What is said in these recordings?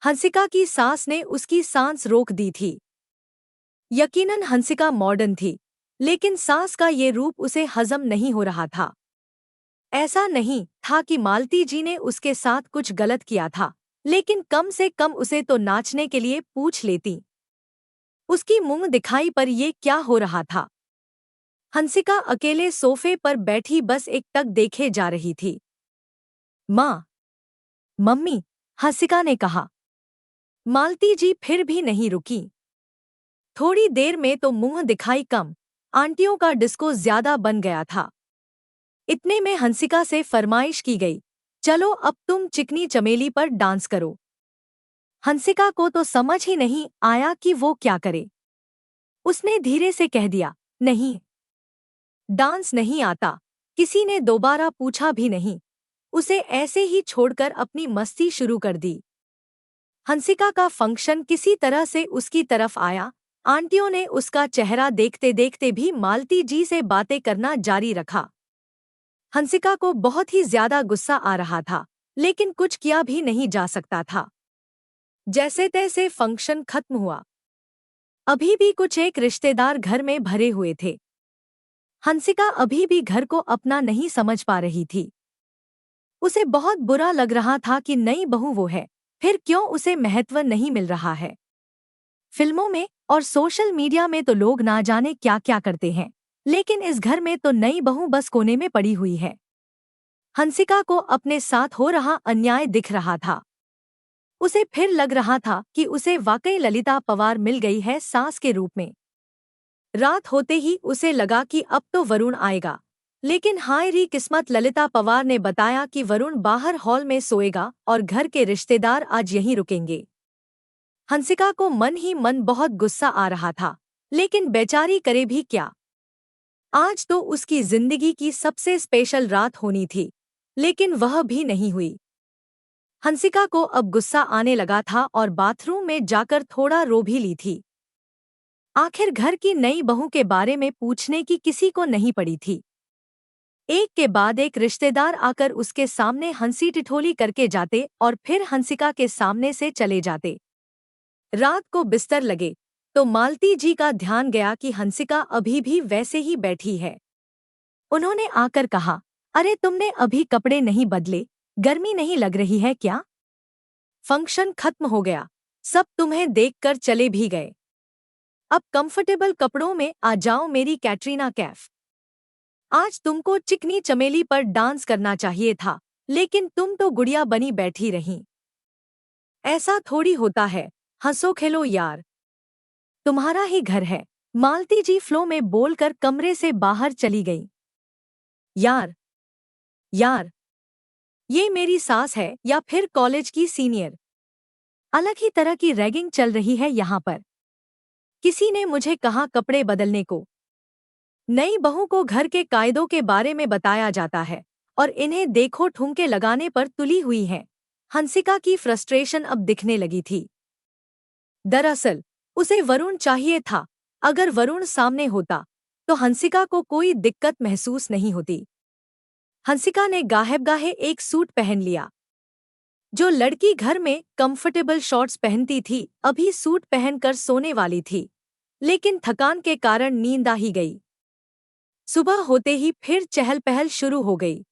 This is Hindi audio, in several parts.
हंसिका की सास ने उसकी सांस रोक दी थी। यकीनन हंसिका मॉडर्न थी, लेकिन सास का ये रूप उसे हजम नहीं हो रहा था। ऐसा नहीं था कि मालती जी ने उसके साथ कुछ गलत किया था, लेकिन कम से कम उसे तो नाचने के लिए पूछ लेती। उसकी मुंह दिखाई पर ये क्या हो रहा था। हंसिका अकेले सोफे पर बैठी बस एक टक देखे जा रही थी। माँ, मम्मी, हंसिका ने कहा। मालती जी फिर भी नहीं रुकी। थोड़ी देर में तो मुंह दिखाई कम, आंटियों का डिस्को ज्यादा बन गया था। इतने में हंसिका से फरमाइश की गई, चलो अब तुम चिकनी चमेली पर डांस करो। हंसिका को तो समझ ही नहीं आया कि वो क्या करे। उसने धीरे से कह दिया, नहीं, डांस नहीं आता। किसी ने दोबारा पूछा भी नहीं। उसे ऐसे ही छोड़कर अपनी मस्ती शुरू कर दी। हंसिका का फंक्शन किसी तरह से उसकी तरफ आया। आंटियों ने उसका चेहरा देखते देखते भी मालती जी से बातें करना जारी रखा। हंसिका को बहुत ही ज्यादा गुस्सा आ रहा था, लेकिन कुछ किया भी नहीं जा सकता था। जैसे तैसे फंक्शन खत्म हुआ। अभी भी कुछ एक रिश्तेदार घर में भरे हुए थे। हंसिका अभी भी घर को अपना नहीं समझ पा रही थी। उसे बहुत बुरा लग रहा था कि नई बहू वो है, फिर क्यों उसे महत्व नहीं मिल रहा है। फिल्मों में और सोशल मीडिया में तो लोग ना जाने क्या क्या करते हैं, लेकिन इस घर में तो नई बहू बस कोने में पड़ी हुई है। हंसिका को अपने साथ हो रहा अन्याय दिख रहा था। उसे फिर लग रहा था कि उसे वाकई ललिता पवार मिल गई है सास के रूप में। रात होते ही उसे लगा कि अब तो वरुण आएगा, लेकिन हाय री किस्मत, ललिता पवार ने बताया कि वरुण बाहर हॉल में सोएगा और घर के रिश्तेदार आज यहीं रुकेंगे। हंसिका को मन ही मन बहुत गुस्सा आ रहा था, लेकिन बेचारी करे भी क्या। आज तो उसकी जिंदगी की सबसे स्पेशल रात होनी थी, लेकिन वह भी नहीं हुई। हंसिका को अब गुस्सा आने लगा था और बाथरूम में जाकर थोड़ा रो भी ली थी। आखिर घर की नई बहू के बारे में पूछने की किसी को नहीं पड़ी थी। एक के बाद एक रिश्तेदार आकर उसके सामने हंसी ठिठोली करके जाते और फिर हंसिका के सामने से चले जाते। रात को बिस्तर लगे तो मालती जी का ध्यान गया कि हंसिका अभी भी वैसे ही बैठी है। उन्होंने आकर कहा, अरे तुमने अभी कपड़े नहीं बदले, गर्मी नहीं लग रही है क्या? फंक्शन खत्म हो गया, सब तुम्हें देखकर चले भी गए। अब कंफर्टेबल कपड़ों में आ जाओ मेरी कैटरीना कैफ। आज तुमको चिकनी चमेली पर डांस करना चाहिए था, लेकिन तुम तो गुड़िया बनी बैठी रहीं। ऐसा थोड़ी होता है, हंसो खेलो यार, तुम्हारा ही घर है। मालती जी फ्लो में बोलकर कमरे से बाहर चली गई। यार, यार, ये मेरी सास है या फिर कॉलेज की सीनियर? अलग ही तरह की रैगिंग चल रही है यहाँ पर। किसी ने मुझे कहा कपड़े बदलने को। नई बहू को घर के कायदों के बारे में बताया जाता है और इन्हें देखो ठुमके लगाने पर तुली हुई हैं। हंसिका की फ्रस्ट्रेशन अब दिखने लगी थी। दरअसल उसे वरुण चाहिए था। अगर वरुण सामने होता तो हंसिका को कोई दिक्कत महसूस नहीं होती। हंसिका ने गाहे एक सूट पहन लिया। जो लड़की घर में कंफर्टेबल शॉर्ट्स पहनती थी, अभी सूट पहनकर सोने वाली थी, लेकिन थकान के कारण नींद आ ही गई। सुबह होते ही फिर चहल पहल शुरू हो गई।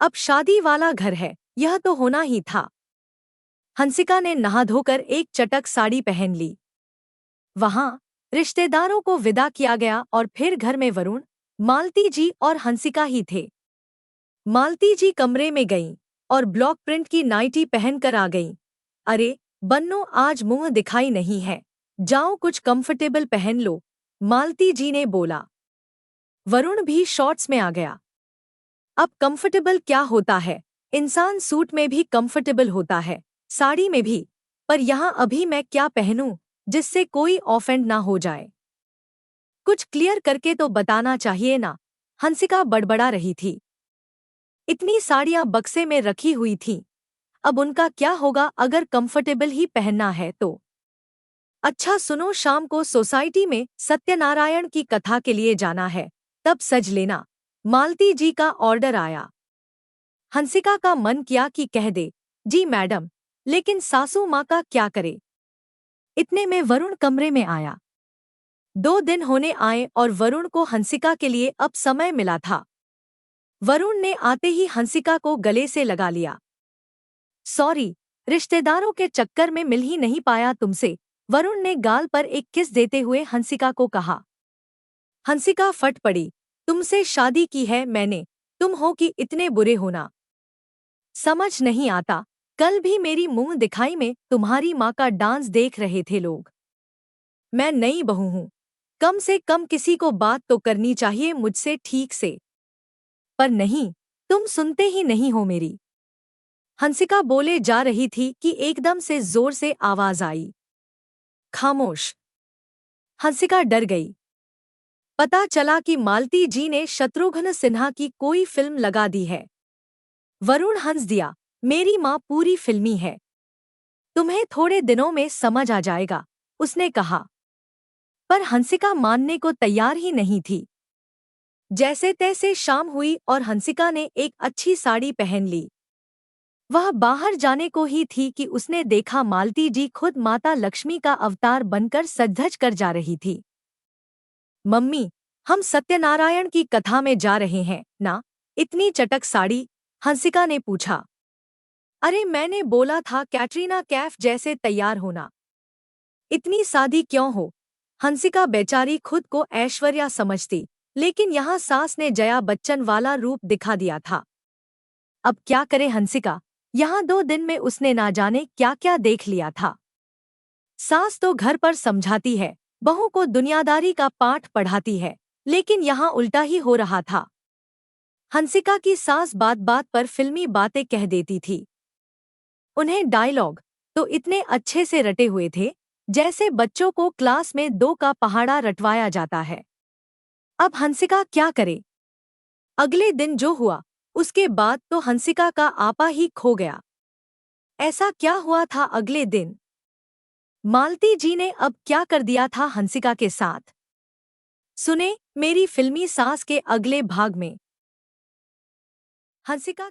अब शादी वाला घर है, यह तो होना ही था। हंसिका ने नहा धोकर एक चटक साड़ी पहन ली। वहां रिश्तेदारों को विदा किया गया और फिर घर में वरुण, मालती जी और हंसिका ही थे। मालती जी कमरे में गईं और ब्लॉक प्रिंट की नाइटी पहनकर आ गईं। अरे बन्नो, आज मुंह दिखाई नहीं है, जाओ कुछ कंफर्टेबल पहन लो, मालती जी ने बोला। वरुण भी शॉर्ट्स में आ गया। अब कंफर्टेबल क्या होता है, इंसान सूट में भी कंफर्टेबल होता है, साड़ी में भी। पर यहाँ अभी मैं क्या पहनूं जिससे कोई ऑफेंड ना हो जाए? कुछ क्लियर करके तो बताना चाहिए ना, हंसिका बड़बड़ा रही थी। इतनी साड़ियां बक्से में रखी हुई थीं, अब उनका क्या होगा अगर कंफर्टेबल ही पहनना है तो? अच्छा सुनो, शाम को सोसाइटी में सत्यनारायण की कथा के लिए जाना है, तब सज लेना, मालती जी का ऑर्डर आया। हंसिका का मन किया कि कह दे, जी मैडम, लेकिन सासू माँ का क्या करे। इतने में वरुण कमरे में आया। 2 दिन होने आए और वरुण को हंसिका के लिए अब समय मिला था। वरुण ने आते ही हंसिका को गले से लगा लिया। सॉरी, रिश्तेदारों के चक्कर में मिल ही नहीं पाया तुमसे, वरुण ने गाल पर एक किस देते हुए हंसिका को कहा। हंसिका फट पड़ी। तुमसे शादी की है मैंने, तुम हो कि इतने बुरे होना। समझ नहीं आता, कल भी मेरी मुंह दिखाई में तुम्हारी माँ का डांस देख रहे थे लोग। मैं नई बहू हूं, कम से कम किसी को बात तो करनी चाहिए मुझसे ठीक से। पर नहीं, तुम सुनते ही नहीं हो मेरी। हंसिका बोले जा रही थी कि एकदम से जोर से आवाज आई। खामोश। हंसिका डर गई। पता चला कि मालती जी ने शत्रुघ्न सिन्हा की कोई फिल्म लगा दी है। वरुण हंस दिया। मेरी माँ पूरी फिल्मी है, तुम्हें थोड़े दिनों में समझ आ जाएगा, उसने कहा। पर हंसिका मानने को तैयार ही नहीं थी। जैसे तैसे शाम हुई और हंसिका ने एक अच्छी साड़ी पहन ली। वह बाहर जाने को ही थी कि उसने देखा मालती जी खुद माता लक्ष्मी का अवतार बनकर सज-धज कर जा रही थी। मम्मी, हम सत्यनारायण की कथा में जा रहे हैं ना? इतनी चटक साड़ी? हंसिका ने पूछा। अरे मैंने बोला था कैटरीना कैफ जैसे तैयार होना। इतनी सादी क्यों हो? हंसिका बेचारी खुद को ऐश्वर्या समझती, लेकिन यहाँ सास ने जया बच्चन वाला रूप दिखा दिया था। अब क्या करे हंसिका, यहाँ 2 दिन में उसने ना जाने क्या क्या देख लिया था। सास तो घर पर समझाती है, बहू को दुनियादारी का पाठ पढ़ाती है, लेकिन यहाँ उल्टा ही हो रहा था। हंसिका की सास बात बात पर फिल्मी बातें कह देती थी। उन्हें डायलॉग तो इतने अच्छे से रटे हुए थे, जैसे बच्चों को क्लास में 2 का पहाड़ा रटवाया जाता है। अब हंसिका क्या करे? अगले दिन जो हुआ, उसके बाद तो हंसिका का आपा ही खो गया। ऐसा क्या हुआ था अगले दिन? मालती जी ने अब क्या कर दिया था हंसिका के साथ? सुने मेरी फिल्मी सास के अगले भाग में। हंसिका